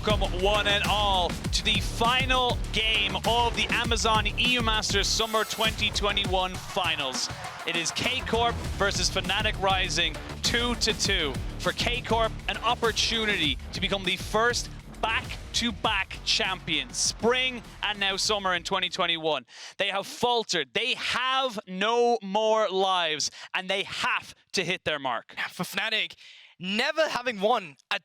welcome one and all to the final game of the Amazon EU Masters Summer 2021 Finals. It is K-Corp versus Fnatic Rising 2-2. For K-Corp, an opportunity to become the first back-to-back champion, spring and now summer in 2021. They have faltered. They have no more lives, and they have to hit their mark. For Fnatic, never having won a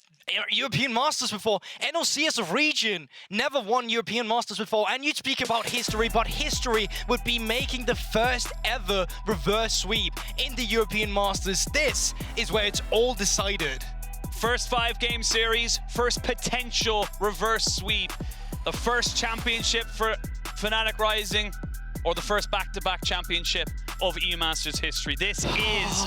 European Masters before, NOC as a region never won European Masters before, and you'd speak about history, but history would be making the first ever reverse sweep in the European Masters. This is where it's all decided. First 5-game series, first potential reverse sweep, the first championship for Fnatic Rising, or the first back-to-back championship of EU Masters history. This is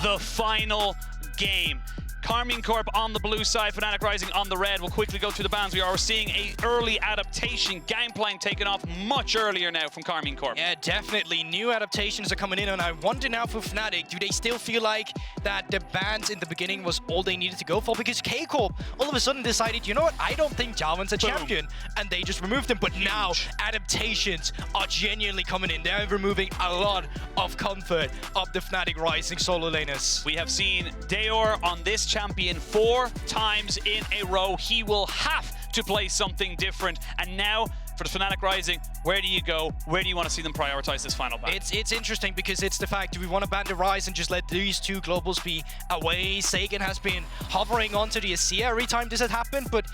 the final game. Karmine Corp on the blue side, Fnatic Rising on the red. We'll quickly go through the bans. We are seeing an early adaptation, game plan taken off much earlier now from Karmine Corp. Yeah, definitely. New adaptations are coming in, and I wonder now for Fnatic, do they still feel like that the bans in the beginning was all they needed to go for? Because K-Corp all of a sudden decided, you know what, I don't think Jarvan's a champion, and they just removed him. But now, adaptations are genuinely coming in. They're removing a lot of comfort of the Fnatic Rising solo laners. We have seen Dajor on this champion 4 times in a row. He will have to play something different. And now, for the Fnatic Rising, where do you go? Where do you want to see them prioritize this final ban? It's interesting because it's the fact, do we want to ban the Rise and just let these two globals be away? SAKEN has been hovering onto the Azir every time this has happened, but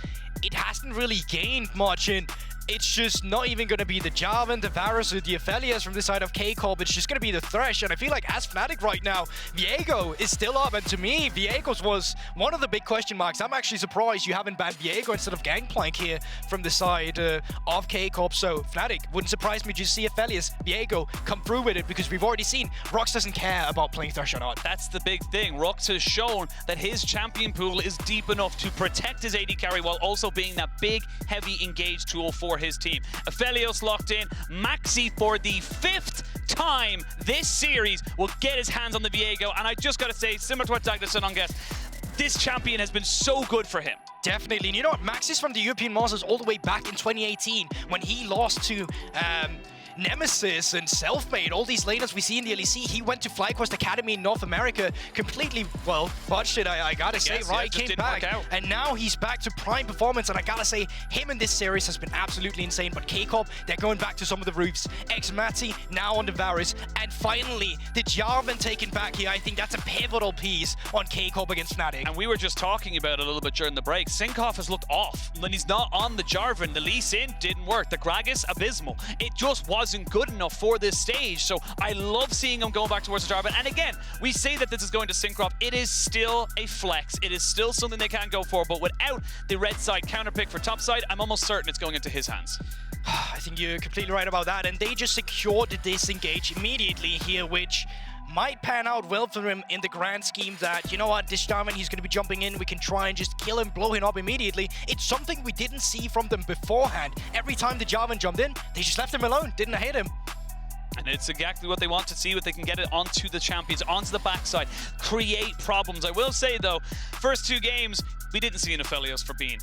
it hasn't really gained much, and it's just not even going to be the Jarvan, the Varus, or the Aphelios from this side of K-Corp. It's just going to be the Thresh, and I feel like as Fnatic right now, Viego is still up, and to me, Viego's was one of the big question marks. I'm actually surprised you haven't banned Viego instead of Gangplank here from the side of K-Corp. So Fnatic, wouldn't surprise me to see Aphelios, Viego come through with it, because we've already seen Rhuckz doesn't care about playing Thresh or not. That's the big thing. Rhuckz has shown that his champion pool is deep enough to protect his AD carry while also being that big, heavy engage tool for his team. Aphelios locked in. MAXI for the 5th time this series will get his hands on the Viego, and I just gotta say, similar to what Dagda said on guest, this champion has been so good for him. Definitely, and you know what, MAXI's from the European Masters all the way back in 2018 when he lost to Nemesis and Selfmade, all these laners we see in the LEC. He went to FlyQuest Academy in North America, completely, well, botched it, I gotta say, right? Yeah, came back, and now he's back to prime performance, and I gotta say, him in this series has been absolutely insane. But K-Corp, they're going back to some of the roofs. xMatty now on the Varus, and finally, the Jarvan taken back here. I think that's a pivotal piece on K-Corp against Fnatic. And we were just talking about it a little bit during the break. Cinkrof has looked off. When he's not on the Jarvan, the Lee Sin didn't work. The Gragas, abysmal. It just wasn't good enough for this stage. So I love seeing him going back towards the Jarvan. And again, we say that this is going to Cinkrof. It is still a flex. It is still something they can go for. But without the red side counter pick for top side, I'm almost certain it's going into his hands. I think you're completely right about that. And they just secured the disengage immediately here, which might pan out well for him in the grand scheme that, you know what, this Jarvan, he's going to be jumping in, we can try and just kill him, blow him up immediately. It's something we didn't see from them beforehand. Every time the Jarvan jumped in, they just left him alone, didn't hit him. And it's exactly what they want to see, what they can get it onto the champions, onto the backside, create problems. I will say though, first 2 games, we didn't see an Aphelios for Bean.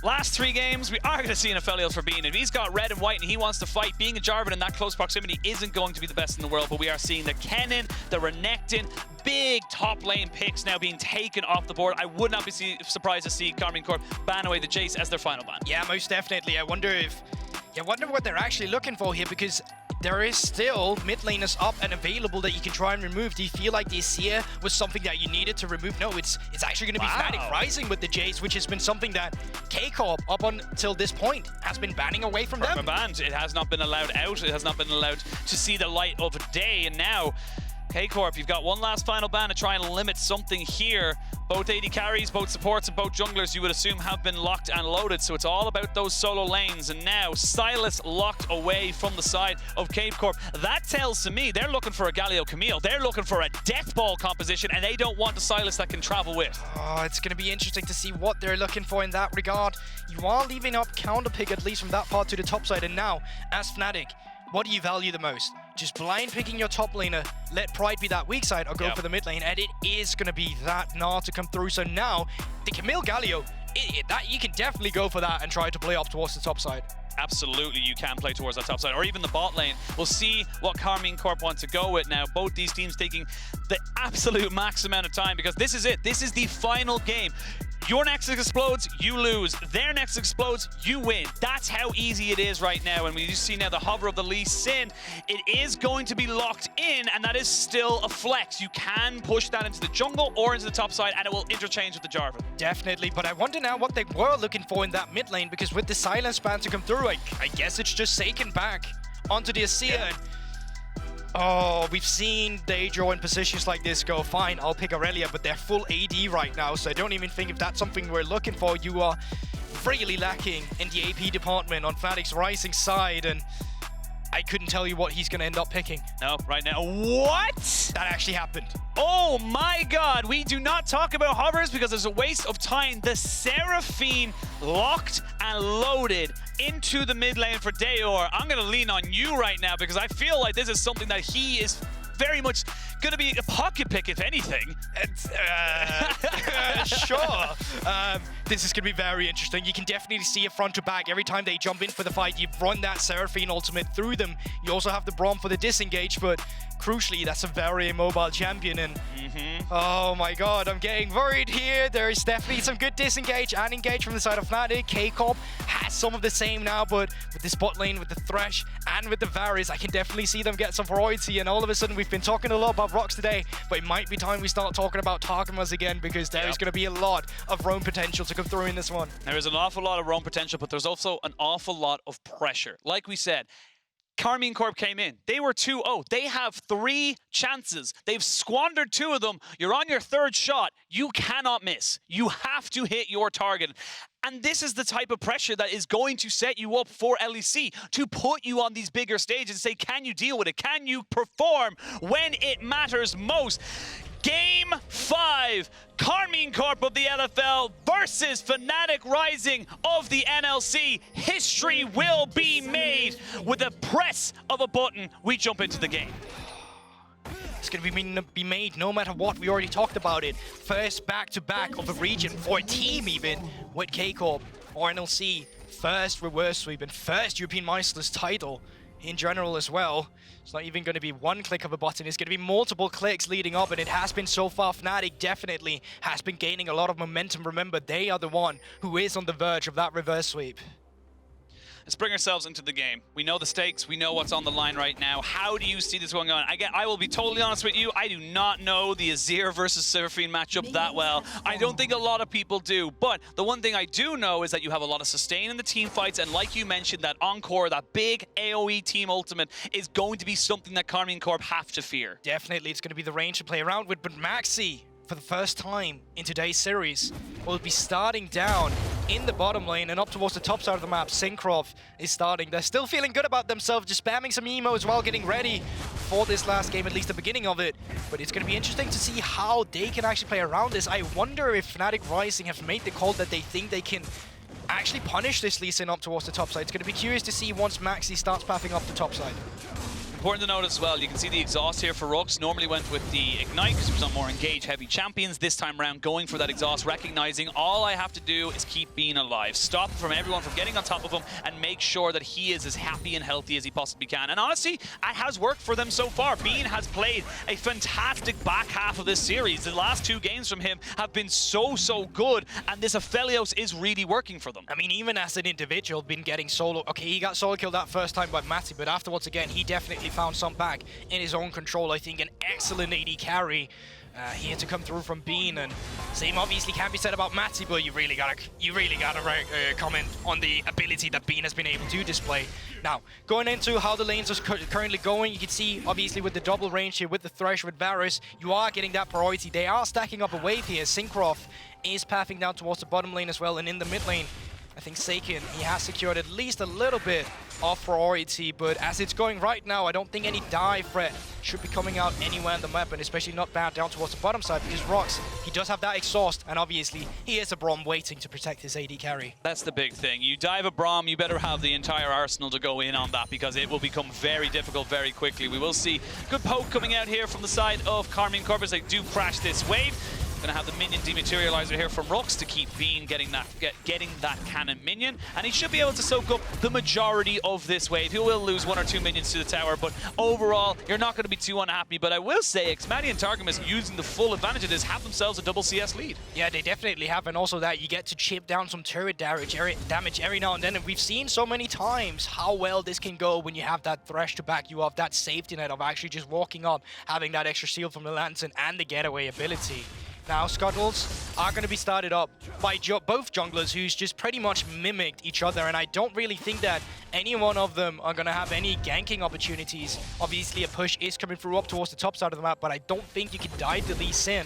Last 3 games, we are going to see an Aphelios for Bean. If he's got red and white and he wants to fight, being a Jarvan in that close proximity isn't going to be the best in the world, but we are seeing the Kennen, the Renekton, big top lane picks now being taken off the board. I would not be surprised to see Karmine Corp ban away the Jace as their final ban. Yeah, most definitely. I wonder what they're actually looking for here, because there is still mid laners up and available that you can try and remove. Do you feel like this here was something that you needed to remove? No, it's actually going to be Fnatic Rising with the Jace, which has been something that K-Corp up until this point has been banning away from them. Banned. It has not been allowed out. It has not been allowed to see the light of day. And now, K-Corp, you've got one last final ban to try and limit something here. Both AD carries, both supports, and both junglers, you would assume, have been locked and loaded. So it's all about those solo lanes. And now, Sylas locked away from the side of K-Corp. That tells to me they're looking for a Galio Camille. They're looking for a death ball composition, and they don't want a Sylas that can travel with. Oh, it's going to be interesting to see what they're looking for in that regard. You are leaving up counter pick, at least from that part to the top side. And now, as Fnatic, what do you value the most? Just blind picking your top laner, let Pride be that weak side, or go for the mid lane, and it is going to be that Gnar to come through. So now, the Camille Galio that you can definitely go for that and try to play up towards the top side. Absolutely, you can play towards that top side, or even the bot lane. We'll see what Karmine Corp want to go with now. Both these teams taking the absolute max amount of time, because this is it. This is the final game. Your Nexus explodes, you lose. Their Nexus explodes, you win. That's how easy it is right now. And we see now the hover of the Lee Sin. It is going to be locked in, and that is still a flex. You can push that into the jungle or into the top side, and it will interchange with the Jarvan. Definitely, but I wonder now what they were looking for in that mid lane, because with the silence ban to come through, I guess it's just SAKEN back onto the Azir. Yeah. Oh, we've seen Dajor in positions like this go, fine, I'll pick Aurelia, but they're full AD right now, so I don't even think if that's something we're looking for. You are really lacking in the AP department on Fnatic's rising side, and I couldn't tell you what he's going to end up picking. No, right now. What? That actually happened. Oh my god, we do not talk about hovers because it's a waste of time. The Seraphine locked and loaded into the mid lane for Dajor. I'm going to lean on you right now because I feel like this is something that he is very much going to be a pocket pick, if anything. Sure. This is going to be very interesting. You can definitely see it front to back. Every time they jump in for the fight, you run that Seraphine ultimate through them. You also have the Braum for the disengage, but crucially, that's a very immobile champion. And oh my god, I'm getting worried here. There is definitely some good disengage and engage from the side of Fnatic. Corp has some of the same now, but with this bot lane, with the Thresh and with the Varus, I can definitely see them get some variety. And all of a sudden, we've been talking a lot about Rhuckz today, but it might be time we start talking about Targamas again, because there is going to be a lot of roam potential to come through in this one. There is an awful lot of roam potential, but there's also an awful lot of pressure. Like we said, Karmine Corp came in. They were 2-0. They have 3 chances. They've squandered 2 of them. You're on your 3rd shot. You cannot miss. You have to hit your target. And this is the type of pressure that is going to set you up for LEC, to put you on these bigger stages and say, can you deal with it? Can you perform when it matters most? Game 5, Karmine Corp of the LFL versus Fnatic Rising of the NLC. History will be made. With a press of a button, we jump into the game. It's going to be made no matter what. We already talked about it. First back-to-back of a region, for a team even, with K-Corp or NLC. First reverse sweep and first European Masters title in general as well. It's not even going to be one click of a button. It's going to be multiple clicks leading up, and it has been so far. Fnatic definitely has been gaining a lot of momentum. Remember, they are the one who is on the verge of that reverse sweep. Let's bring ourselves into the game. We know the stakes. We know what's on the line right now. How do you see this going on? I will be totally honest with you. I do not know the Azir versus Seraphine matchup that well. I don't think a lot of people do. But the one thing I do know is that you have a lot of sustain in the team fights. And like you mentioned, that Encore, that big AoE team ultimate, is going to be something that Karmine Corp have to fear. Definitely, it's going to be the range to play around with. But MAXI, for the first time in today's series, will be starting down in the bottom lane and up towards the top side of the map. Cinkrof is starting. They're still feeling good about themselves, just spamming some emo as well, getting ready for this last game, at least the beginning of it. But it's going to be interesting to see how they can actually play around this. I wonder if Fnatic Rising have made the call that they think they can actually punish this Lee Sin up towards the top side. It's going to be curious to see once MAXI starts pathing up the top side. Important to note as well, you can see the exhaust here for Rhuckz. Normally went with the Ignite because he was on more engage heavy champions. This time around, going for that exhaust, recognizing all I have to do is keep being alive. Stop everyone from getting on top of him and make sure that he is as happy and healthy as he possibly can. And honestly, it has worked for them so far. Bean has played a fantastic back half of this series. The last 2 games from him have been so good, and this Aphelios is really working for them. I mean, even as an individual, been getting solo. Okay, he got solo killed that first time by MAXI, but afterwards again, he definitely found some back in his own control. I think an excellent AD carry here to come through from Bean, and same obviously can be said about MAXI, but you really gotta comment on the ability that Bean has been able to display. Now, going into how the lanes are currently going, you can see obviously with the double range here with the Thresh with Varus, you are getting that priority. They are stacking up a wave here. Cinkrof is pathing down towards the bottom lane as well, and in the mid lane, I think SAKEN, he has secured at least a little bit of priority, but as it's going right now, I don't think any dive threat should be coming out anywhere on the map, and especially not bad down towards the bottom side, because Rhuckz, he does have that exhaust, and obviously he is a Braum waiting to protect his AD carry. That's the big thing. You dive a Braum, you better have the entire arsenal to go in on that, because it will become very difficult very quickly. We will see good poke coming out here from the side of Karmine Corp as they do crash this wave. Gonna have the minion dematerializer here from Rhuckz to keep Bean getting that cannon minion, and he should be able to soak up the majority of this wave. He will lose 1 or 2 minions to the tower, but overall, you're not going to be too unhappy. But I will say, xMatty and Targamas, using the full advantage of this, have themselves a double CS lead. Yeah, they definitely have, and also that you get to chip down some turret damage every now and then, and we've seen so many times how well this can go when you have that Thresh to back you up, that safety net of actually just walking up, having that extra shield from the Lantern and the getaway ability. Now, Scuttles are going to be started up by both junglers who's just pretty much mimicked each other, and I don't really think that any one of them are going to have any ganking opportunities. Obviously, a push is coming through up towards the top side of the map, but I don't think you can dive the Lee Sin.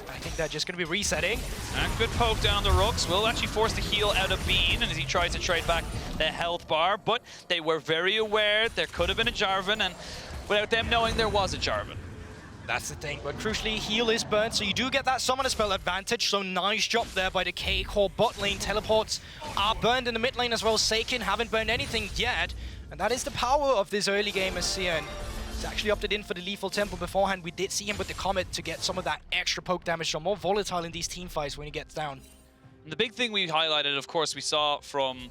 I think they're just going to be resetting. And good poke down the Rhuckz. Will actually force the heal out of Bean as he tries to trade back the health bar, but they were very aware there could have been a Jarvan, and without them knowing there was a Jarvan. That's the thing, but crucially, heal is burnt, so you do get that summoner spell advantage, so nice job there by the Corp bot lane. Teleports are burned in the mid lane as well. SAKEN haven't burned anything yet, and that is the power of this early game as CN. He's actually opted in for the lethal temple beforehand. We did see him with the Comet to get some of that extra poke damage, so more volatile in these team fights when he gets down. And the big thing we highlighted, of course, we saw from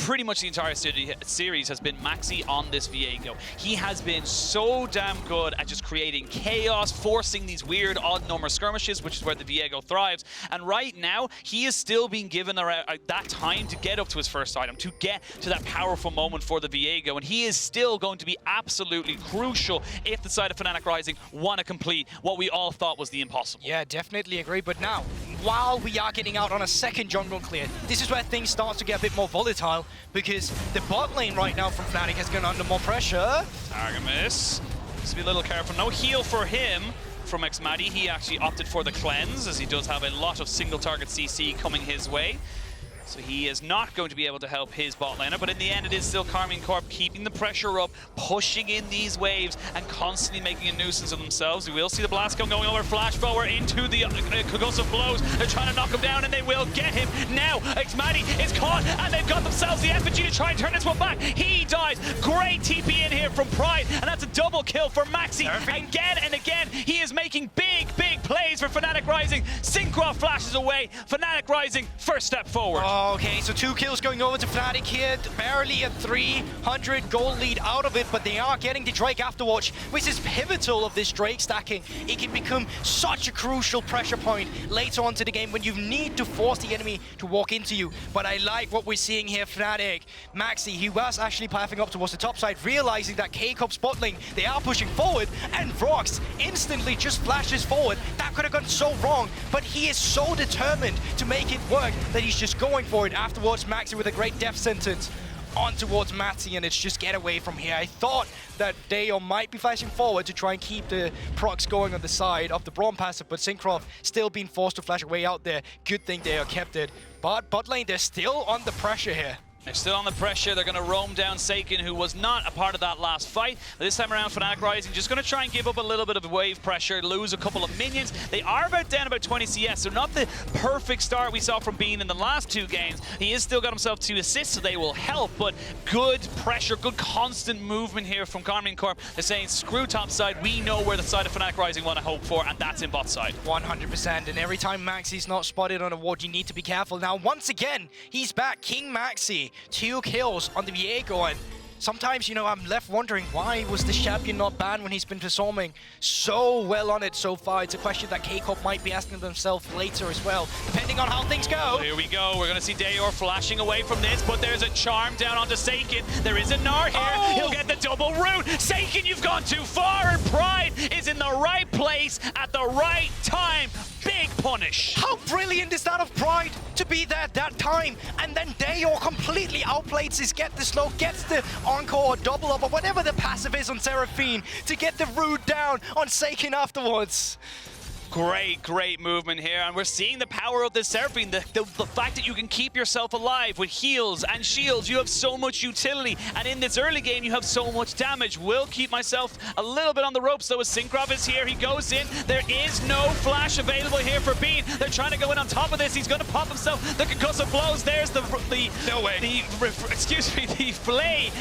pretty much the entire series has been MAXI on this Viego. He has been so damn good at just creating chaos, forcing these weird odd number skirmishes, which is where the Viego thrives. And right now, he is still being given that time to get up to his first item, to get to that powerful moment for the Viego. And he is still going to be absolutely crucial if the side of Fnatic Rising want to complete what we all thought was the impossible. Yeah, definitely agree. But now, while we are getting out on a second jungle clear, this is where things start to get a bit more volatile, because the bot lane right now from Fnatic has gone under more pressure. Targamas needs to be a little careful. No heal for him from xMatty. He actually opted for the cleanse, as he does have a lot of single target CC coming his way. So he is not going to be able to help his bot laner, but in the end it is still Karmine Corp keeping the pressure up, pushing in these waves and constantly making a nuisance of themselves. We will see the blast gun going over flash forward into the concussive blows. They're trying to knock him down and they will get him. Now xMatty is caught and they've got themselves the effigy to try and turn this one back. He dies. Great TP in here from Pride, and that's a double kill for MAXI. Again and again, he is making big plays for Fnatic Rising. Cinkrof flashes away. Fnatic Rising, first step forward. Okay, so 2 kills going over to Fnatic here. Barely a 300 gold lead out of it, but they are getting the Drake Afterwatch, which is pivotal of this Drake stacking. It can become such a crucial pressure point later on to the game when you need to force the enemy to walk into you. But I like what we're seeing here. Fnatic, MAXI, he was actually pathing up towards the top side, realizing that K-Corp's bot lane, they are pushing forward, and Rhuckz instantly just flashes forward. That could have gone so wrong, but he is so determined to make it work that he's just going for it. Afterwards, MAXI with a great death sentence on towards MAXI, and it's just get away from here. I thought that Dajor might be flashing forward to try and keep the procs going on the side of the Braum passive, but Cinkrof still being forced to flash away out there. Good thing Dajor kept it. But bot lane, they're still under pressure here. They're still on the pressure. They're going to roam down SAKEN, who was not a part of that last fight. But this time around, Fnatic Rising just going to try and give up a little bit of wave pressure, lose a couple of minions. They are down about 20 CS, so not the perfect start we saw from Bean in the last 2 games. He has still got himself 2 assists, so they will help, but good pressure, good constant movement here from Karmine Corp. They're saying, screw top side, we know where the side of Fnatic Rising want to hope for, and that's in bot side. 100%, and every time MAXI's not spotted on a ward, you need to be careful. Now, once again, he's back, King MAXI. 2 kills on the Viego, and sometimes, you know, I'm left wondering, why was this champion not banned when he's been performing so well on it so far? It's a question that K-Corp might be asking themselves later as well, depending on how things go. Here we go. We're going to see Dajor flashing away from this, but there's a charm down onto SAKEN. There is a Gnar here. Oh! He'll get the double root. SAKEN, you've gone too far, and Pride is in the right place at the right time. Big punish. How brilliant is that of Pride to be there at that time? And then Dajor completely outplays his get the slow, gets the encore or double up or whatever the passive is on Seraphine to get the root down on SAKEN afterwards. Great movement here, and we're seeing the power of this Seraphine, the fact that you can keep yourself alive with heals and shields. You have so much utility, and in this early game you have so much damage. Will keep myself a little bit on the ropes though, as Cinkrof is here. He goes in. There is no flash available here for Bean. They're trying to go in on top of this. He's going to pop himself. The concussive blows. There's the Valée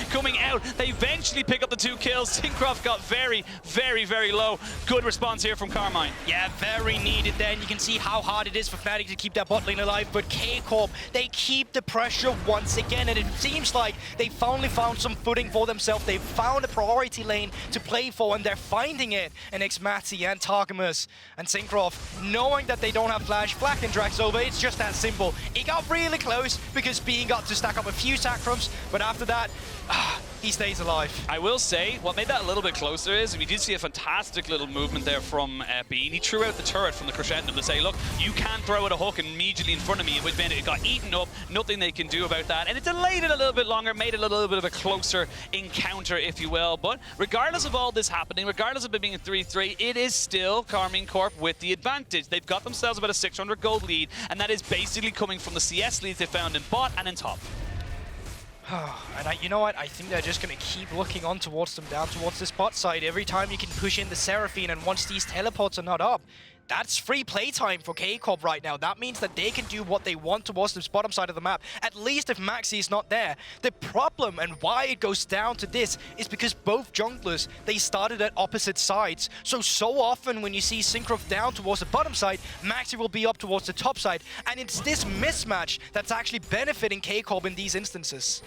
coming out. They eventually pick up the 2 kills. Cinkrof got very low. Good response here from Karmine. Yeah, very needed there, and you can see how hard it is for Fnatic to keep their bot lane alive, but Corp, they keep the pressure once again, and it seems like they finally found some footing for themselves. They've found a priority lane to play for, and they're finding it in xMatty and Targamas and Cinkrof, knowing that they don't have flash. Black and Drax over, it's just that simple. It got really close because Bean got to stack up a few Cinkrops, but after that, he stays alive. I will say, what made that a little bit closer is we did see a fantastic little movement there from Bean. He threw out the turret from the crescendo to say, look, you can't throw out a hook immediately in front of me, which meant it got eaten up, nothing they can do about that, and it delayed it a little bit longer, made it a little bit of a closer encounter, if you will. But regardless of all this happening, regardless of it being a 3-3, it is still Karmine Corp with the advantage. They've got themselves about a 600 gold lead, and that is basically coming from the CS leads they found in bot and in top. And you know what? I think they're just going to keep looking on towards them, down towards this bot side. Every time you can push in the Seraphine, and once these teleports are not up, that's free playtime for Corp right now. That means that they can do what they want towards this bottom side of the map, at least if MAXI is not there. The problem and why it goes down to this is because both junglers, they started at opposite sides. So often when you see Cinkrof down towards the bottom side, MAXI will be up towards the top side. And it's this mismatch that's actually benefiting Corp in these instances.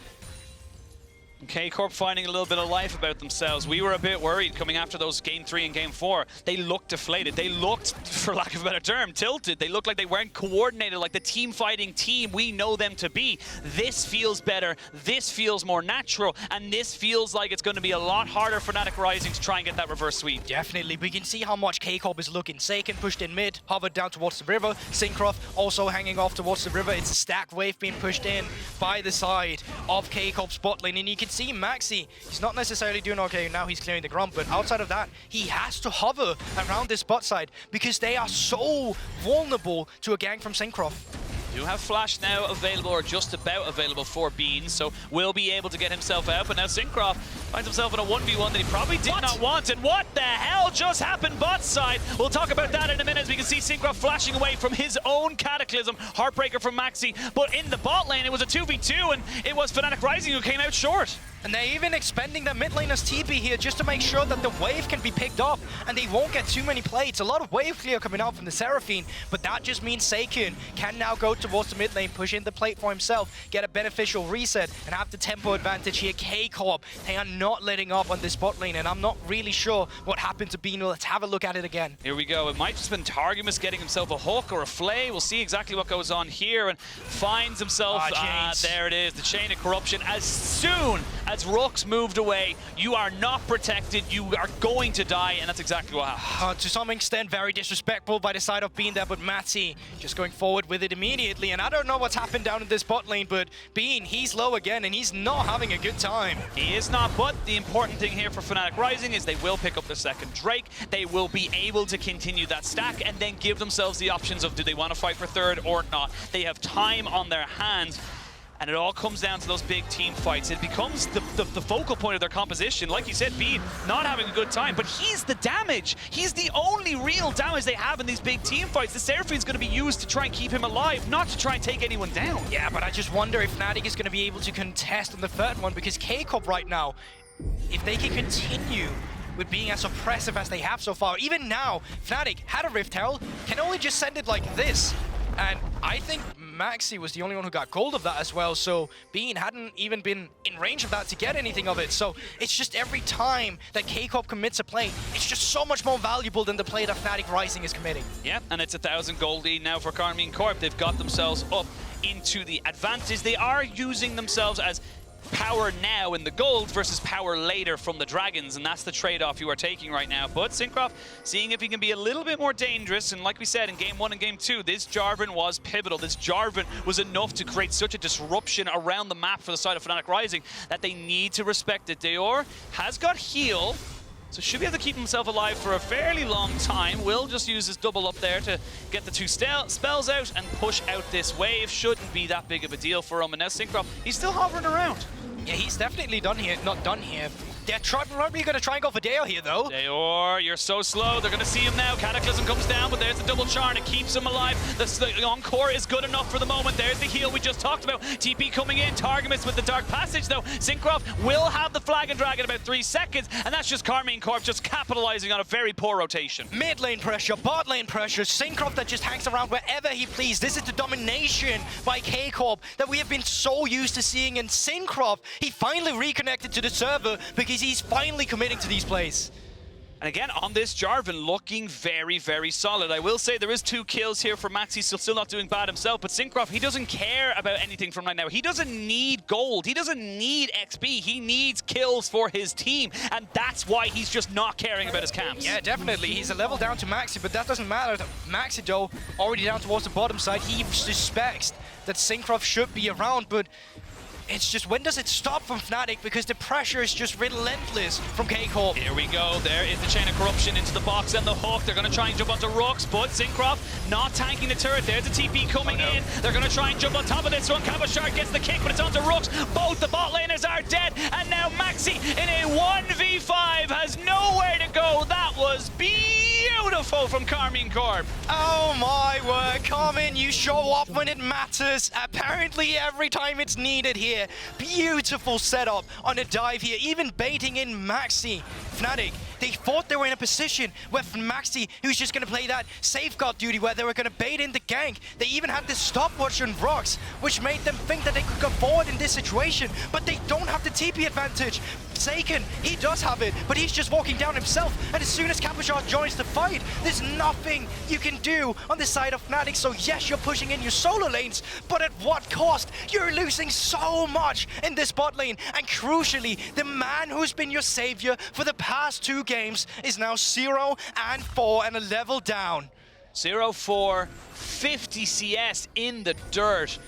Corp finding a little bit of life about themselves. We were a bit worried coming after those Game 3 and Game 4. They looked deflated. They looked, for lack of a better term, tilted. They looked like they weren't coordinated, like the team-fighting team we know them to be. This feels better. This feels more natural. And this feels like it's going to be a lot harder for Fnatic Rising to try and get that reverse sweep. Definitely. We can see how much Corp is looking. SAKEN pushed in mid, hovered down towards the river. Cinkrof also hanging off towards the river. It's a stack wave being pushed in by the side of Corp's bot lane. And you can see MAXI, he's not necessarily doing okay now, he's clearing the ground, but outside of that, he has to hover around this bot side because they are so vulnerable to a gank from Cinkrof. Do have flash now available, or just about available for Bean, so will be able to get himself out. But now Cinkrof finds himself in a 1v1 that he probably did not want. And what the hell just happened bot side? We'll talk about that in a minute as we can see Cinkrof flashing away from his own Cataclysm. Heartbreaker from MAXI. But in the bot lane, it was a 2v2, and it was Fnatic Rising who came out short. And they're even expending their mid laner's TP here just to make sure that the wave can be picked up and they won't get too many plates. A lot of wave clear coming out from the Seraphine, but that just means SAKEN can now go towards the mid lane, push in the plate for himself, get a beneficial reset, and have the tempo advantage here. Corp, they are not letting up on this bot lane, and I'm not really sure what happened to Bean. Let's have a look at it again. Here we go. It might just been Targamas getting himself a hook or a flay. We'll see exactly what goes on here, and finds himself, there it is, the chain of corruption. As soon as Rhuckz moved away, you are not protected, you are going to die, and that's exactly what happened. To some extent, very disrespectful by the side of Bean there, but MAXI just going forward with it immediately, and I don't know what's happened down in this bot lane, but Bean, he's low again, and he's not having a good time. He is not, but the important thing here for Fnatic Rising is they will pick up their second Drake, they will be able to continue that stack, and then give themselves the options of do they want to fight for third or not. They have time on their hands. And it all comes down to those big team fights. It becomes the focal point of their composition. Like you said, Bean not having a good time, but he's the damage. He's the only real damage they have in these big team fights. The Seraphine's going to be used to try and keep him alive, not to try and take anyone down. Yeah, but I just wonder if Fnatic is going to be able to contest on the third one, because Corp right now, if they can continue with being as oppressive as they have so far, even now, Fnatic had a Rift Herald, can only just send it like this. And I think MAXI was the only one who got gold of that as well, so Bean hadn't even been in range of that to get anything of it. So it's just every time that Corp commits a play, it's just so much more valuable than the play that Fnatic Rising is committing. Yeah, and it's 1,000 gold lead now for Karmine Corp. They've got themselves up into the advantage. They are using themselves as power now in the gold versus power later from the dragons, and that's the trade-off you are taking right now. But Cinkrof seeing if he can be a little bit more dangerous, and like we said in Game 1 and Game 2, this Jarvan was pivotal. This Jarvan was enough to create such a disruption around the map for the side of Fnatic Rising that they need to respect it. Dajor has got heal, so should be able to keep himself alive for a fairly long time. Will just use his double up there to get the two spells out and push out this wave. Shouldn't be that big of a deal for him. And now Cinkrof, he's still hovering around. Yeah, he's definitely done here. Not done here. They're probably going to try and go for Dale here, though. Dajor, you're so slow. They're going to see him now. Cataclysm comes down, but there's the double charm. It keeps him alive. The Encore is good enough for the moment. There's the heal we just talked about. TP coming in. Targamas with the Dark Passage, though. Cinkrof will have the Flag and Drag in about 3 seconds, and that's just Karmine Corp just capitalizing on a very poor rotation. Mid lane pressure, bot lane pressure, Cinkrof that just hangs around wherever he please. This is the domination by Corp that we have been so used to seeing in Cinkrof. He finally reconnected to the server because he's finally committing to these plays. And again, on this Jarvan, looking very, very solid. I will say there is 2 kills here for MAXI, still not doing bad himself, but Cinkrof, he doesn't care about anything from right now. He doesn't need gold. He doesn't need XP. He needs kills for his team, and that's why he's just not caring about his camps. Yeah, definitely. He's a level down to MAXI, but that doesn't matter. MAXI, though, already down towards the bottom side. He suspects that Cinkrof should be around, but it's just, when does it stop from Fnatic? Because the pressure is just relentless from Corp. Here we go. There is the Chain of Corruption into the box and the hook. They're going to try and jump onto Rhuckz, but Cinkrof not tanking the turret. There's the TP coming in. They're going to try and jump on top of this one. Cabochard gets the kick, but it's onto Rhuckz. Both the bot laners are dead, and now MAXI in a 1v5 has nowhere to go. That was beautiful from Karmine Corp. Oh my word, Karmine, you show up when it matters. Apparently every time it's needed here. Beautiful setup on a dive here, even baiting in MAXI. Fnatic, they thought they were in a position where MAXI, who's just going to play that safeguard duty where they were going to bait in the gank. They even had this stopwatch on Rhuckz, which made them think that they could go forward in this situation, but they don't have the TP advantage. SAKEN, he does have it, but he's just walking down himself, and as soon as Cabochard joins the fight, there's nothing you can do on the side of Fnatic. So yes, you're pushing in your solo lanes, but at what cost? You're losing so much in this bot lane, and crucially, the man who's been your savior for the past 2 games is now 0 and 4 and a level down. 0-4, 50 CS in the dirt.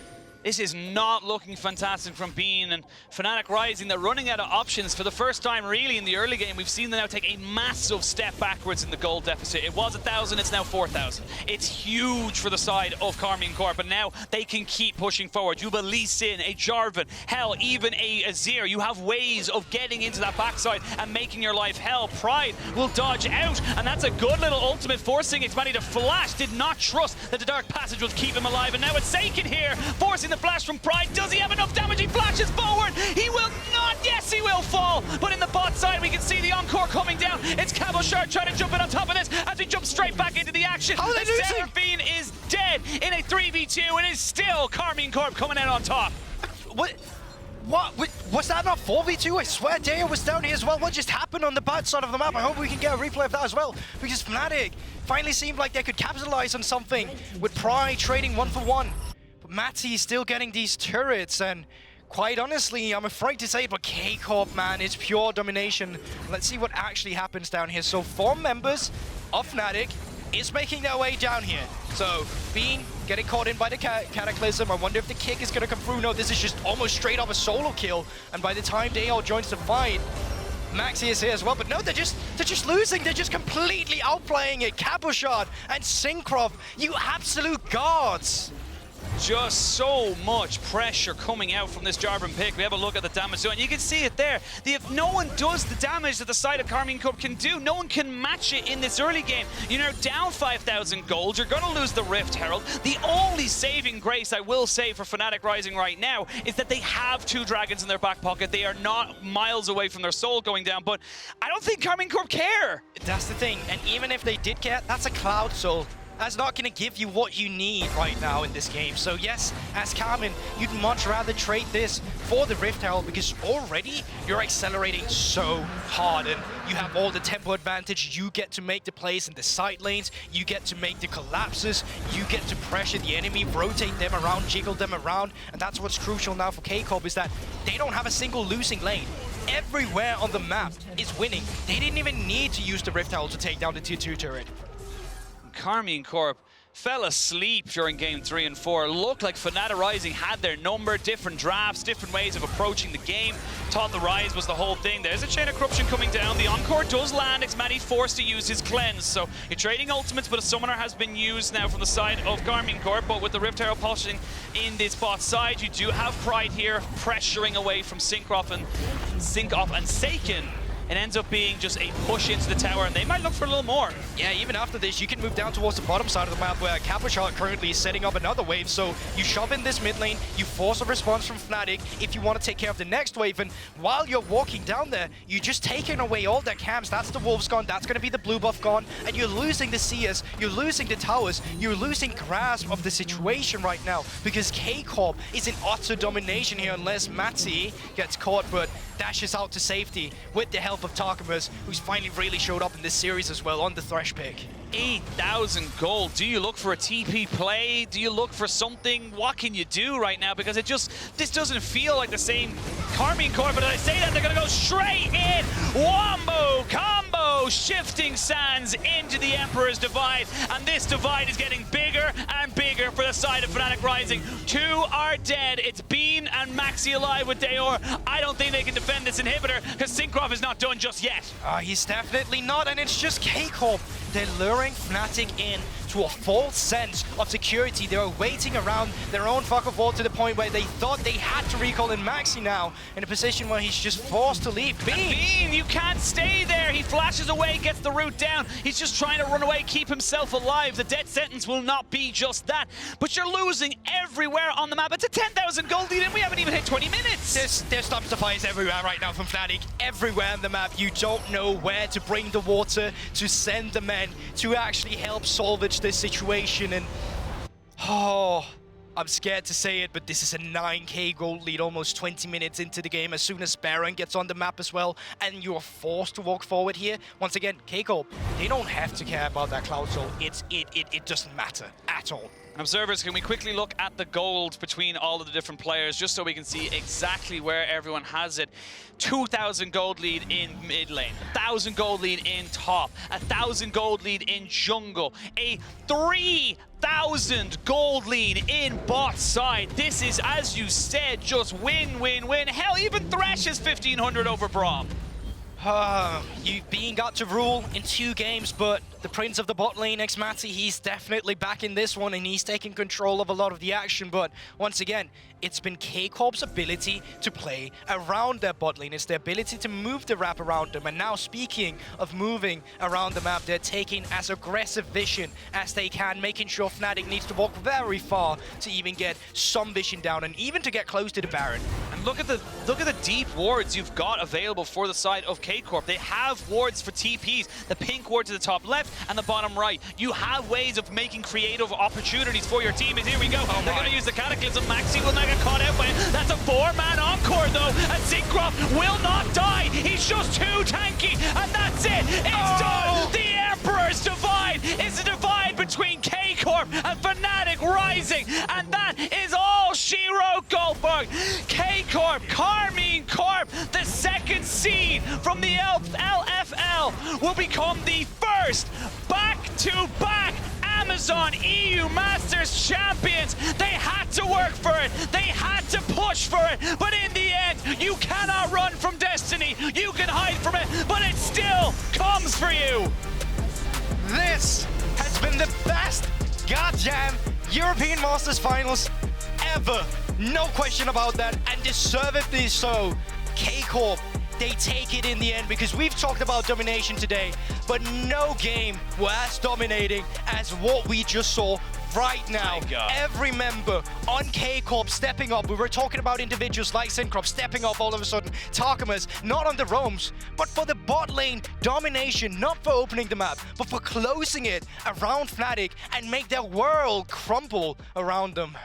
This is not looking fantastic from Bean, and Fnatic Rising, they're running out of options for the first time really in the early game. We've seen them now take a massive step backwards in the gold deficit. It was 1,000, it's now 4,000. It's huge for the side of Karmine Corp, and now they can keep pushing forward. You have a Lee Sin, a Jarvan, hell, even a Azir. You have ways of getting into that backside and making your life hell. Pride will dodge out, and that's a good little ultimate, forcing xMatty to flash. Did not trust that the Dark Passage would keep him alive, and now it's SAKEN here, forcing the flash from Pride. Does he have enough damage? He flashes forward. He will not. Yes, he will fall. But in the bot side, we can see the Encore coming down. It's Cabochard trying to jump in on top of this as we jump straight back into the action. How are they losing? Seraphine is dead in a 3v2. It is still Karmine Corp coming out on top. What? Was that not 4v2? I swear Dajor was down here as well. What just happened on the bad side of the map? I hope we can get a replay of that as well, because Fnatic finally seemed like they could capitalize on something with Pride trading 1-for-1. But MAXI is still getting these turrets, and quite honestly, I'm afraid to say it, but Corp, man, it's pure domination. Let's see what actually happens down here. So 4 members of Fnatic is making their way down here. So Bean getting caught in by the Cataclysm. I wonder if the kick is going to come through. No, this is just almost straight up a solo kill. And by the time Dajor joins the fight, MAXI is here as well, but no, they're just losing. They're just completely outplaying it. Cabochard and Cinkrof, you absolute gods. Just so much pressure coming out from this Jarvan pick. We have a look at the damage zone. You can see it there. If no one does the damage that the side of Karmine Corp can do, no one can match it in this early game. You're now down 5,000 gold. You're going to lose the Rift Herald. The only saving grace I will say for Fnatic Rising right now is that they have 2 dragons in their back pocket. They are not miles away from their soul going down, but I don't think Karmine Corp care. That's the thing, and even if they did care, that's a Cloud Soul. That's not going to give you what you need right now in this game. So yes, as Karmine, you'd much rather trade this for the Rift Herald, because already you're accelerating so hard and you have all the tempo advantage. You get to make the plays in the side lanes, you get to make the collapses, you get to pressure the enemy, rotate them around, jiggle them around, and that's what's crucial now for Corp, is that they don't have a single losing lane. Everywhere on the map is winning. They didn't even need to use the Rift Herald to take down the tier 2 turret. Karmine Corp fell asleep during game 3 and 4. Looked like Fnatic Rising had their number, different drafts, different ways of approaching the game. Thought the rise was the whole thing. There's a Chain of Corruption coming down. The Encore does land. xMatty forced to use his cleanse. So you're trading ultimates, but a summoner has been used now from the side of Karmine Corp. But with the Rift Herald pulsing in this bot side, you do have Pride here pressuring away from Cinkrof and SAKEN. it ends up being just a push into the tower, and they might look for a little more. Yeah, even after this, you can move down towards the bottom side of the map where Cabochard currently is setting up another wave. So you shove in this mid lane, you force a response from Fnatic if you want to take care of the next wave, and while you're walking down there, you're just taking away all their camps. That's the Wolves gone, that's going to be the blue buff gone, and you're losing the CS, you're losing the towers, you're losing grasp of the situation right now, because K-Corp is in utter domination here unless MAXI gets caught, but dashes out to safety with the help of Targamas, who's finally really showed up in this series as well on the Thresh pick. 8,000 gold. Do you look for a TP play? Do you look for something? What can you do right now? Because this doesn't feel like the same Karmine Corp, but as I say that, they're gonna go straight in. Wombo combo, shifting sands into the Emperor's Divide, and this divide is getting bigger and bigger for the side of Fnatic Rising. 2 are dead. It's Bean and MAXI alive with Dajor. I don't think they can defend this inhibitor, because Cinkrof is not done just yet. He's definitely not, and it's just K-Corp. They're luring Fnatic in to a false sense of security. They were waiting around their own fuck of war to the point where they thought they had to recall in MAXI now, in a position where he's just forced to leave. Bean, you can't stay there. He flashes away, gets the root down. He's just trying to run away, keep himself alive. The death sentence will not be just that. But you're losing everywhere on the map. It's a 10,000 gold lead, and we haven't even hit 20 minutes. There's dumpster fires everywhere right now from Fnatic. Everywhere on the map. You don't know where to bring the water, to send the men, to actually help salvage this situation. And I'm scared to say it, but this is a 9k gold lead almost 20 minutes into the game. As soon as Baron gets on the map as well, and you're forced to walk forward here. Once again, K-Corp, they don't have to care about that Cloud Soul. It doesn't matter at all. Observers, can we quickly look at the gold between all of the different players, just so we can see exactly where everyone has it. 2,000 gold lead in mid lane, 1,000 gold lead in top, 1,000 gold lead in jungle, a 3,000 gold lead in bot side. This is, as you said, just win, win, win. Hell, even Thresh is 1,500 over Braum. You've been got to rule in 2 games, but the prince of the bot lane, xMatty, he's definitely back in this one, and he's taking control of a lot of the action. But once again, it's been K-Corp's ability to play around their bot lane. It's their ability to move the wrap around them. And now, speaking of moving around the map, they're taking as aggressive vision as they can, making sure Fnatic needs to walk very far to even get some vision down, and even to get close to the Baron. And look at the deep wards you've got available for the side of K-Corp. They have wards for TPs, the pink ward to the top left and the bottom right. You have ways of making creative opportunities for your team. And here we go. They're going to use the Cataclysm. MAXI will not get caught out by it. That's a 4-man encore though. And Cinkrof will not die. He's just too tanky. And that's it. It's done. The Emperor's Divide is a divide between K-Corp and Fnatic Rising. And that is all she wrote, Guldborg. K-Corp, Karmine Corp, the second seed from the LFL, will become the first back-to-back Amazon EU Masters champions. They had to work for it. They had to push for it. But in the end, you cannot run from destiny. You can hide from it, but it still comes for you. This has been the best goddamn European Masters Finals ever. No question about that, and deservedly so. K-Corp, they take it in the end, because we've talked about domination today, but no game was as dominating as what we just saw right now. Every member on K-Corp stepping up. We were talking about individuals like Cinkrof stepping up all of a sudden. Targamas, not on the roams, but for the bot lane domination, not for opening the map, but for closing it around Fnatic and make their world crumble around them.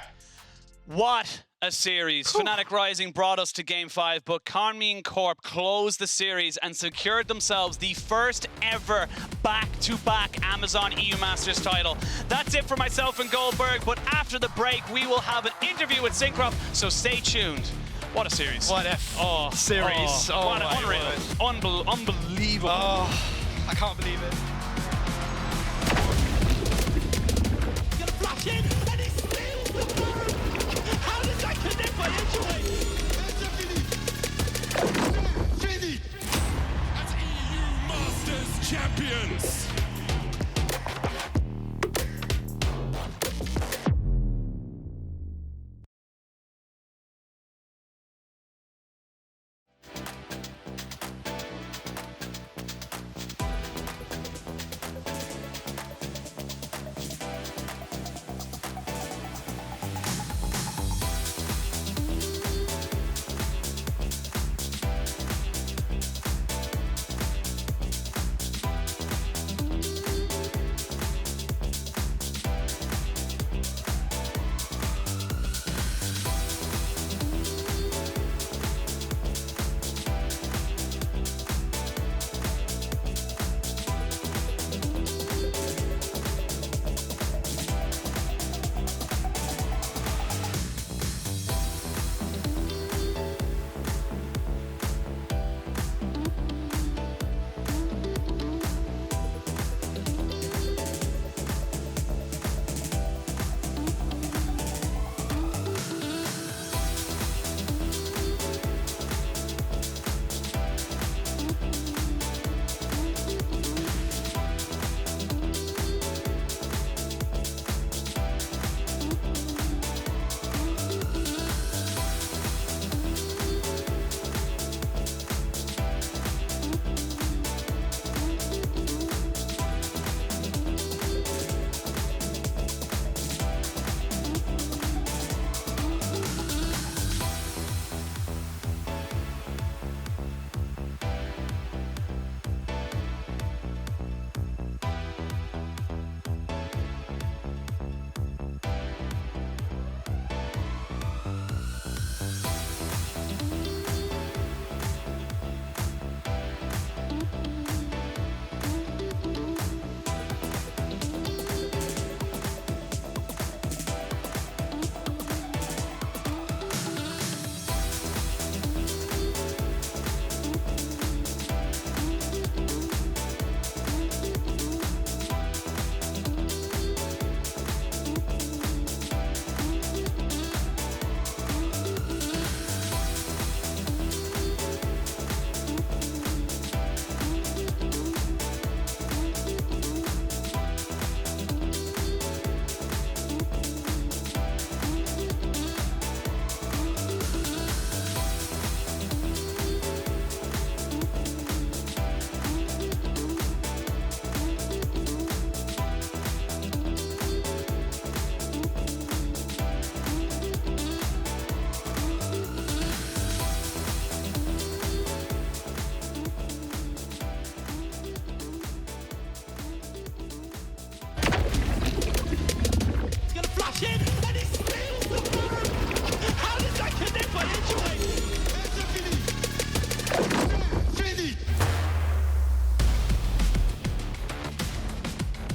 What a series. Fnatic Rising brought us to Game 5, but Karmine Corp closed the series and secured themselves the first ever back-to-back Amazon EU Masters title. That's it for myself and Guldborg, but after the break, we will have an interview with Cinkrof, so stay tuned. What a series. What a series. What unreal. Unbelievable. I can't believe it. As EU Masters Champions.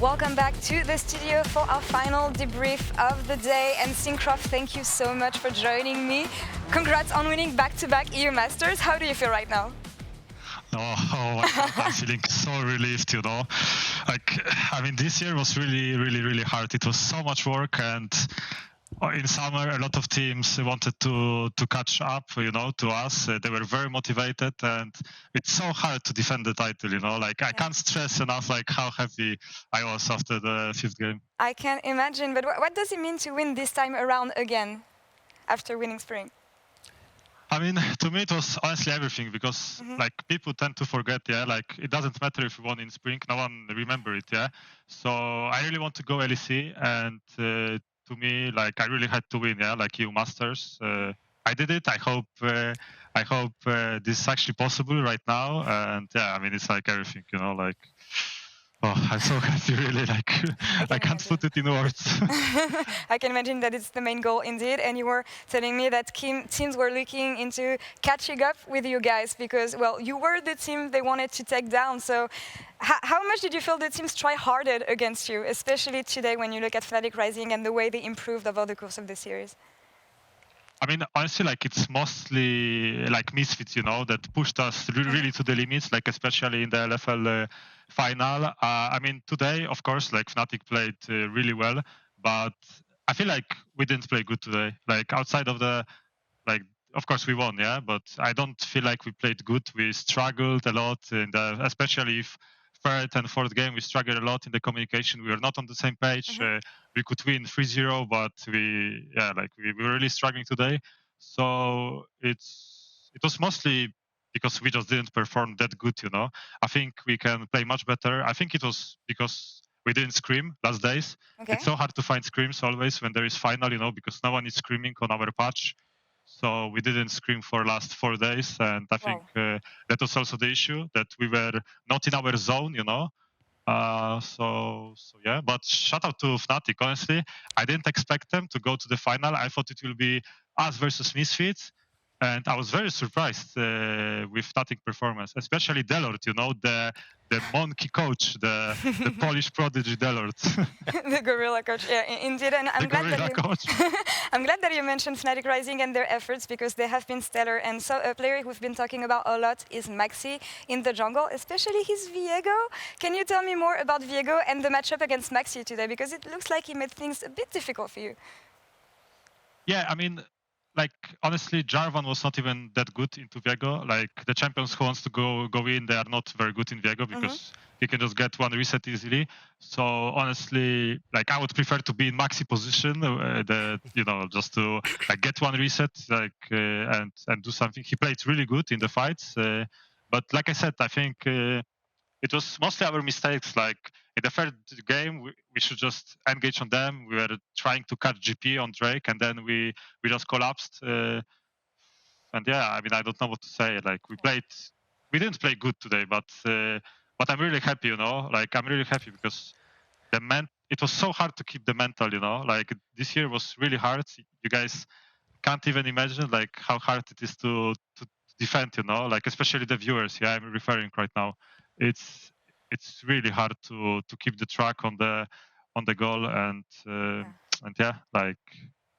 Welcome back to the studio for our final debrief of the day. And Cinkrof, thank you so much for joining me. Congrats on winning back-to-back EU Masters. How do you feel right now? Oh my God, I'm feeling so relieved, you know. Like, I mean, this year was really hard. It was so much work, and in summer, a lot of teams wanted to catch up, you know, to us. They were very motivated, and it's so hard to defend the title, you know. Like, I can't stress enough, like, how happy I was after the 5th game. I can imagine, but what does it mean to win this time around again, after winning Spring? I mean, to me, it was honestly everything, because like people tend to forget, yeah, like it doesn't matter if you won in Spring, no one remember it, yeah. So I really want to go LEC, and to me, like I really had to win, yeah, like EU Masters. I did it. I hope this is actually possible right now, and yeah, I mean, it's like everything, you know, like. Oh, I'm so happy, really. Like, I can't put it in words. I can imagine that it's the main goal indeed. And you were telling me that teams were looking into catching up with you guys because, well, you were the team they wanted to take down. So how much did you feel the teams try harder against you, especially today when you look at Fnatic Rising and the way they improved over the course of the series? I mean, honestly, like it's mostly like misfits, you know, that pushed us really to the limits, like especially in the LFL final. I mean, today, of course, like Fnatic played really well, but I feel like we didn't play good today. Like outside of the, like, of course we won, yeah, but I don't feel like we played good. We struggled a lot, especially if 3rd and 4th game, we struggled a lot in the communication. We were not on the same page. We could win 3-0, but we were really struggling today. So it was mostly because we just didn't perform that good, you know. I think we can play much better. I think it was because we didn't scream last days. It's so hard to find screams always when there is final, you know, because no one is screaming on our patch. So we didn't scream for last 4 days, and I think that was also the issue, that we were not in our zone, you know. So yeah, but shout out to Fnatic, honestly. I didn't expect them to go to the final. I thought it will be us versus Misfits, and I was very surprised with Fnatic performance, especially Dajor, you know, the monkey coach, the Polish prodigy Dajor. The gorilla coach, yeah, indeed. And I'm glad that you mentioned Fnatic Rising and their efforts, because they have been stellar. And so a player we've been talking about a lot is MAXI in the jungle, especially his Viego. Can you tell me more about Viego and the matchup against MAXI today? Because it looks like he made things a bit difficult for you. Yeah, I mean, like honestly, Jarvan was not even that good into Viego. Like the champions who wants to go in, they are not very good in Viego because he can just get one reset easily. So honestly, like I would prefer to be in MAXI position, you know, just to like get one reset, like and do something. He played really good in the fights, but like I said, I think it was mostly our mistakes. Like in the 3rd game, we should just engage on them. We were trying to catch GP on Drake, and then we just collapsed. And yeah, I mean, I don't know what to say. Like we didn't play good today, but I'm really happy, you know. Like I'm really happy because it was so hard to keep the mental, you know. Like this year was really hard. You guys can't even imagine like how hard it is to defend, you know. Like especially the viewers. Yeah, I'm referring right now. It's really hard to keep the track on the goal, and yeah, like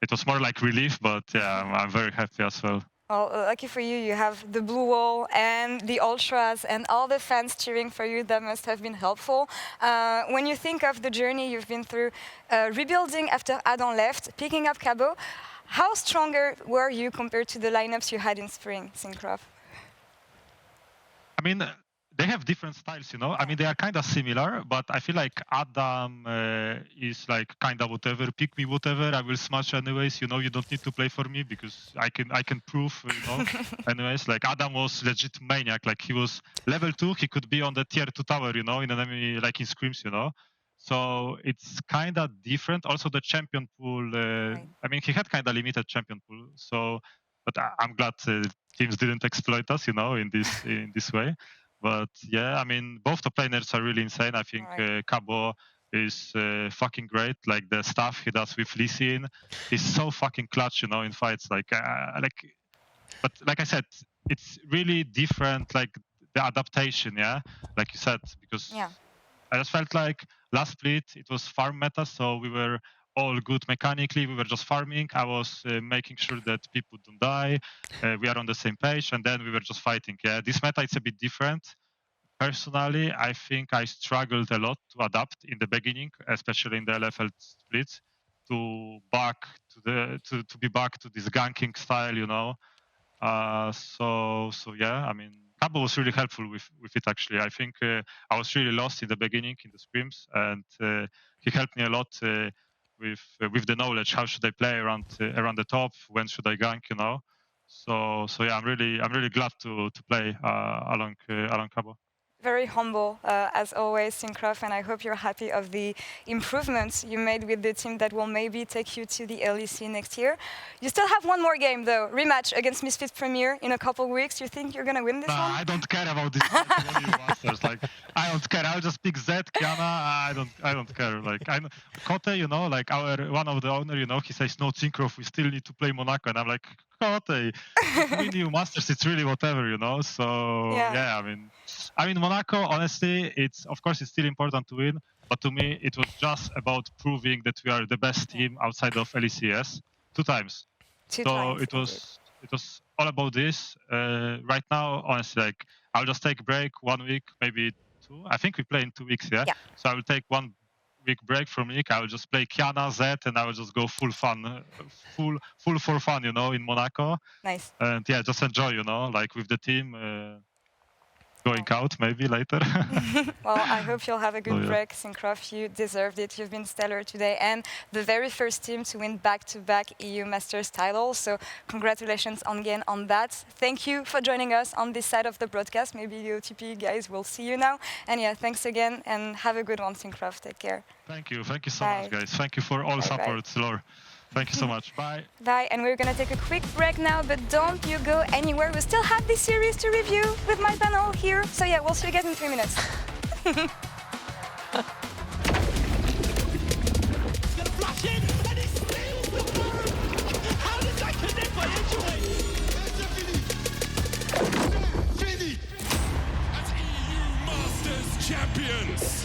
it was more like relief, but yeah, I'm very happy as well. Well, lucky for you, you have the blue wall and the ultras and all the fans cheering for you. That must have been helpful. When you think of the journey you've been through, rebuilding after Adam left, picking up Cabo, how stronger were you compared to the lineups you had in Spring, Cinkrof? I mean, they have different styles, you know. I mean, they are kind of similar, but I feel like Adam is like kind of whatever. Pick me whatever, I will smash anyways. You know, you don't need to play for me because I can prove, you know. Anyways, like Adam was legit maniac. Like he was level 2, he could be on the tier 2 tower, you know, in enemy, like in scrims, you know. So it's kind of different. Also, the champion pool. I mean, he had kind of limited champion pool. So, but I'm glad teams didn't exploit us, you know, in this way. But yeah, I mean, both the players are really insane. I think Cabo is fucking great. Like the stuff he does with Lee Sin, he's so fucking clutch, you know, in fights. But like I said, it's really different. Like the adaptation, yeah, like you said, because I just felt like last split it was farm meta, so we were all good mechanically. We were just farming. I was making sure that people don't die. We are on the same page, and then we were just fighting. Yeah, this meta it's a bit different. Personally, I think I struggled a lot to adapt in the beginning, especially in the LFL splits, to be back to this ganking style, you know. So yeah, I mean, Cabo was really helpful with it actually. I think I was really lost in the beginning in the scrims, and he helped me a lot with the knowledge. How should I play around the top? When should I gank? You know. So yeah, I'm really glad to play along Cabo. Very humble, as always, Cinkrof, and I hope you're happy of the improvements you made with the team that will maybe take you to the LEC next year. You still have one more game, though, rematch against Misfits Premier in a couple weeks. You think you're going to win this one? I don't care about this Masters. Like, I don't care. I'll just pick Zed, Kiana. I don't care. Like, I know Kote, you know, like one of the owner, you know, he says no Cinkrof. We still need to play Monaco, and I'm like, Kote, win you Masters. It's really whatever, you know. So yeah, I mean, Monaco, honestly, of course it's still important to win, but to me, it was just about proving that we are the best team outside of LECS 2 times. So it was all about this. Right now, honestly, like I'll just take a break 1 week, maybe 2. I think we play in 2 weeks, yeah? So I will take 1 week break from League. I will just play Kiana, Zed, and I will just go full fun, full for fun, you know, in Monaco. Nice. And yeah, just enjoy, you know, like with the team. Going out maybe later. Well, I hope you'll have a good break, Cinkrof. You deserved it. You've been stellar today, and the very first team to win back-to-back EU Masters titles. So congratulations again on that. Thank you for joining us on this side of the broadcast. Maybe the OTP guys will see you now. And yeah, thanks again, and have a good one, Cinkrof. Take care. Thank you so much, guys. Thank you for all support, Laure. Thank you so much. Bye. Bye. And we're going to take a quick break now, but don't you go anywhere. We still have this series to review with my panel here. So yeah, we'll see you guys in 3 minutes. As EU Masters Champions.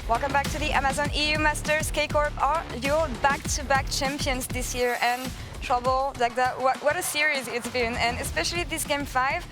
Welcome back to the Amazon EU Masters. Corp are your back-to-back champions this year, and Trouble, Dagda, what a series it's been, and especially this game 5.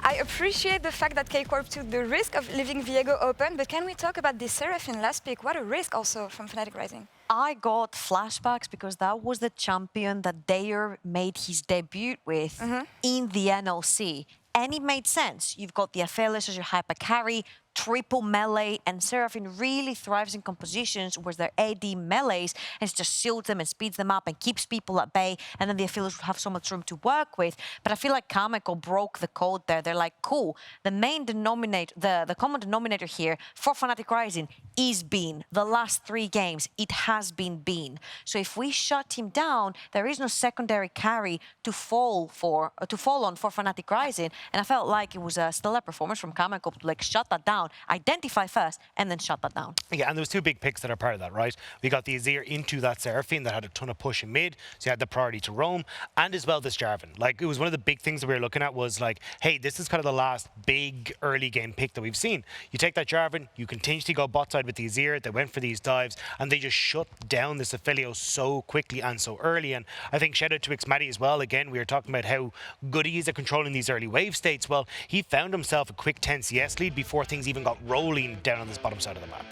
I appreciate the fact that Corp took the risk of leaving Viego open, but can we talk about the Seraphine last pick? What a risk also from Fnatic Rising. I got flashbacks because that was the champion that Dajor made his debut with in the NLC. And it made sense. You've got the Aphelios as your hyper carry, triple melee, and Seraphine really thrives in compositions where their AD melees and just shields them and speeds them up and keeps people at bay, and then the Aphelios will have so much room to work with. But I feel like Karmine broke the code there. They're like, cool, the main denominator, the common denominator here for Fnatic Rising is Bean. The last 3 games, it has been Bean. So if we shut him down, there is no secondary carry to fall on for Fnatic Rising. And I felt like it was a stellar performance from Karmine to like shut that down, identify first, and then shut that down. Yeah, and there was 2 big picks that are part of that, right? We got the Azir into that Seraphine that had a ton of push in mid, so you had the priority to roam, and as well this Jarvan. Like, it was one of the big things that we were looking at was like, hey, this is kind of the last big early game pick that we've seen. You take that Jarvan, you continuously go bot side with the Azir, they went for these dives, and they just shut down this Aphelios so quickly and so early. And I think shout out to xMatty as well. Again, we were talking about how good he is at controlling these early wave states. Well, he found himself a quick 10 CS lead before things even got rolling down on this bottom side of the map.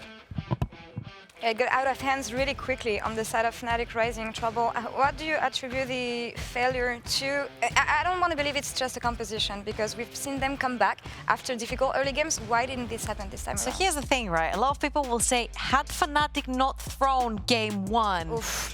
It got out of hands really quickly on the side of Fnatic Rising. Trouble. What do you attribute the failure to? I don't want to believe it's just a composition, because we've seen them come back after difficult early games. Why didn't this happen this time around? So here's the thing, right? A lot of people will say, had Fnatic not thrown game 1,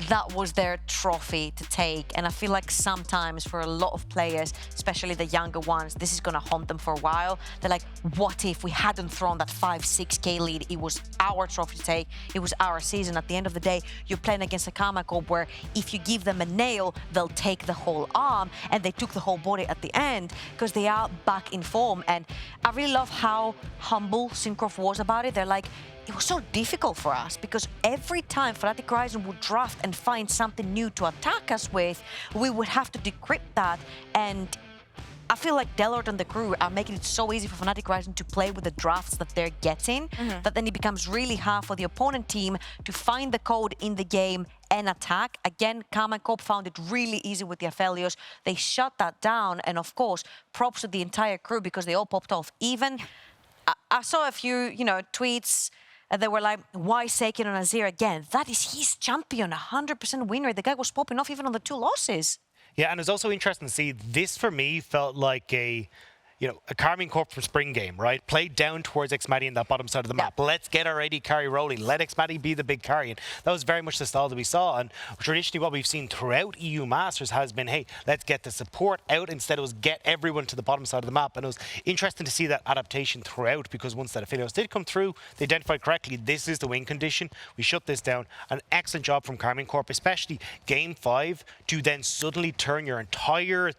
that was their trophy to take. And I feel like sometimes for a lot of players, especially the younger ones, this is going to haunt them for a while. They're like, what if we hadn't thrown that 5-6K lead? It was our trophy to take. It was our season. At the end of the day, you're playing against a Karmine where if you give them a nail, they'll take the whole arm, and they took the whole body at the end because they are back in form. And I really love how humble Cinkrof was about it. They're like, it was so difficult for us because every time Fnatic Rising would draft and find something new to attack us with, we would have to decrypt that. And I feel like Dajor and the crew are making it so easy for Fnatic Rising to play with the drafts that they're getting, that then it becomes really hard for the opponent team to find the code in the game and attack. Again, Karmine found it really easy with the Aphelios. They shut that down, and of course, props to the entire crew because they all popped off. Even, I saw a few, tweets. They were like, why SAKEN on Azir again? That is his champion, 100% win rate. The guy was popping off even on the 2 losses. Yeah, and it's also interesting to see, this for me felt like a Karmine Corp from spring game, right? Played down towards xMatty in that bottom side of the map. Let's get our AD carry rolling. Let xMatty be the big carry. And that was very much the style that we saw. And traditionally what we've seen throughout EU Masters has been, hey, let's get the support out. Instead it was get everyone to the bottom side of the map. And it was interesting to see that adaptation throughout, because once that Aphelios did come through, they identified correctly, this is the win condition. We shut this down. An excellent job from Karmine Corp, especially game 5, to then suddenly turn your entire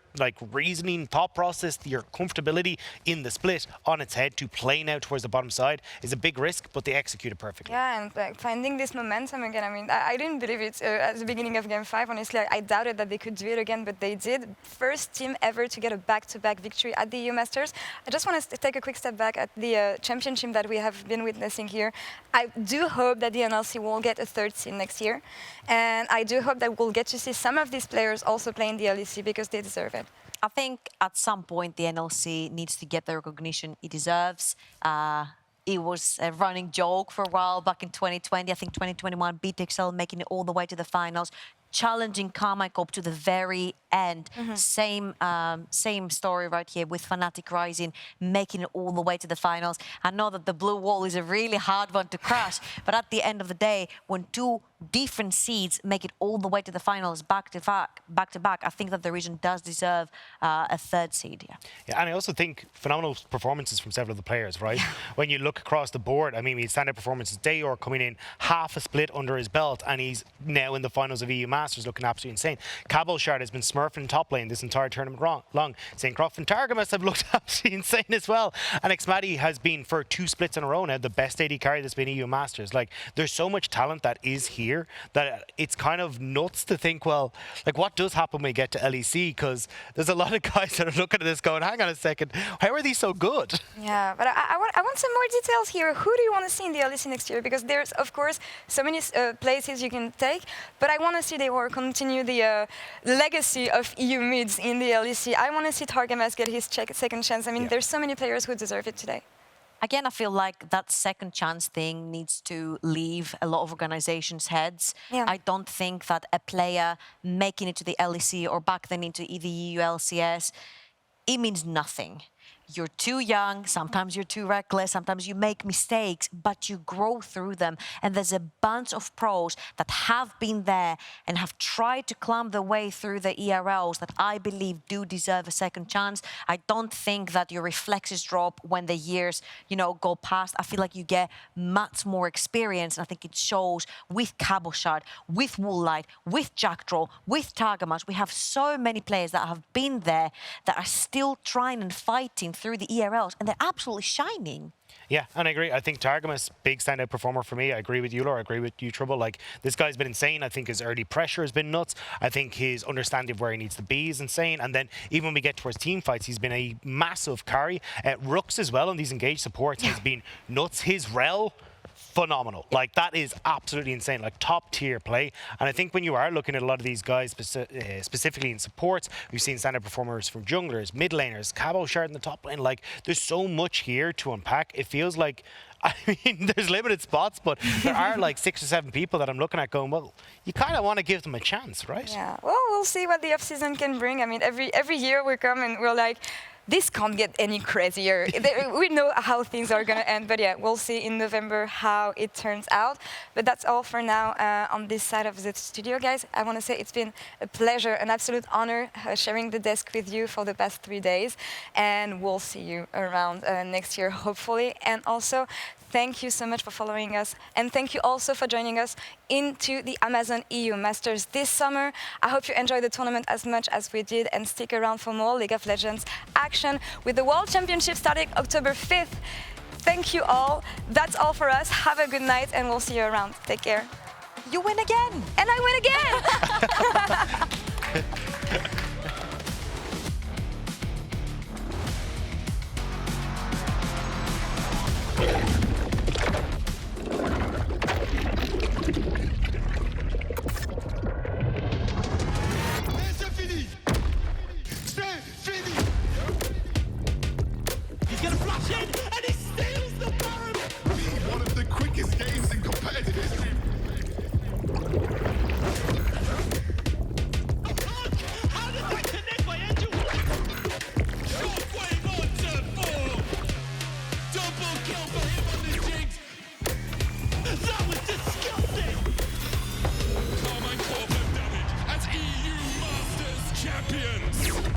reasoning, thought process, your comfortability in the split on its head to play now towards the bottom side is a big risk, but they executed perfectly. Yeah, and finding this momentum again. I mean, I didn't believe it at the beginning of game 5. Honestly, I doubted that they could do it again, but they did. First team ever to get a back-to-back victory at the EU Masters. I just want to take a quick step back at the championship that we have been witnessing here. I do hope that the NLC will get a 3rd seed next year, and I do hope that we'll get to see some of these players also playing the LEC because they deserve it. I think at some point the NLC needs to get the recognition it deserves. It was a running joke for a while back in 2020. I think 2021, BTXL making it all the way to the finals, challenging Karmine to the very end. Same story right here with Fnatic Rising, making it all the way to the finals. I know that the blue wall is a really hard one to crash, but at the end of the day, when 2 different seeds make it all the way to the finals back to back, I think that the region does deserve a 3rd seed. Yeah, and I also think phenomenal performances from several of the players, right? When you look across the board, I mean, we had standout performances. Dajor coming in half a split under his belt, and he's now in the finals of EU Masters. Masters looking absolutely insane. Cabochard has been smurfing top lane this entire tournament long. Cinkrof and Targamas have looked absolutely insane as well. And xMatty has been, for 2 splits in a row now, the best AD carry that's been EU Masters. Like, there's so much talent that is here that it's kind of nuts to think, well, like, what does happen when we get to LEC? Because there's a lot of guys that are looking at this going, hang on a second, how are these so good? Yeah, but I want some more details here. Who do you want to see in the LEC next year? Because there's, of course, so many places you can take, but I want to see Dajor continue the legacy of EU mids in the LEC. I want to see Targamas get his second chance. I mean, there's so many players who deserve it today. Again, I feel like that second chance thing needs to leave a lot of organizations' heads. Yeah. I don't think that a player making it to the LEC or back then into the EU LCS, it means nothing. You're too young, sometimes you're too reckless, sometimes you make mistakes, but you grow through them. And there's a bunch of pros that have been there and have tried to climb their way through the ERLs that I believe do deserve a second chance. I don't think that your reflexes drop when the years, go past. I feel like you get much more experience, and I think it shows with Cabochard, with Woolite, with Jackdraw, with Targamas. We have so many players that have been there that are still trying and fighting through the ERLs, and they're absolutely shining. Yeah, and I agree. I think Targamas, big standout performer for me. I agree with you, Laure. I agree with you, Trouble. Like, this guy's been insane. I think his early pressure has been nuts. I think his understanding of where he needs to be is insane. And then even when we get towards team fights, he's been a massive carry. Rhuckz as well on these engaged supports has been nuts. His rel, phenomenal. Like, that is absolutely insane. Like, top tier play. And I think when you are looking at a lot of these guys specifically in supports, we've seen standout performers from junglers, mid laners, Cabochard in the top lane. Like, there's so much here to unpack. It feels like, I mean, there's limited spots, but there are like 6 or 7 people that I'm looking at going, well, you kind of want to give them a chance, right? Yeah, well, we'll see what the off-season can bring. I mean, every year we come and we're like, this can't get any crazier. We know how things are going to end, but yeah, we'll see in November how it turns out. But that's all for now on this side of the studio, guys. I want to say it's been a pleasure, an absolute honor sharing the desk with you for the past 3 days. And we'll see you around next year, hopefully. And also, thank you so much for following us. And thank you also for joining us into the Amazon EU Masters this summer. I hope you enjoyed the tournament as much as we did, and stick around for more League of Legends action with the World Championship starting October 5th. Thank you all. That's all for us. Have a good night, and we'll see you around. Take care. You win again. And I win again. He's gonna flash in, and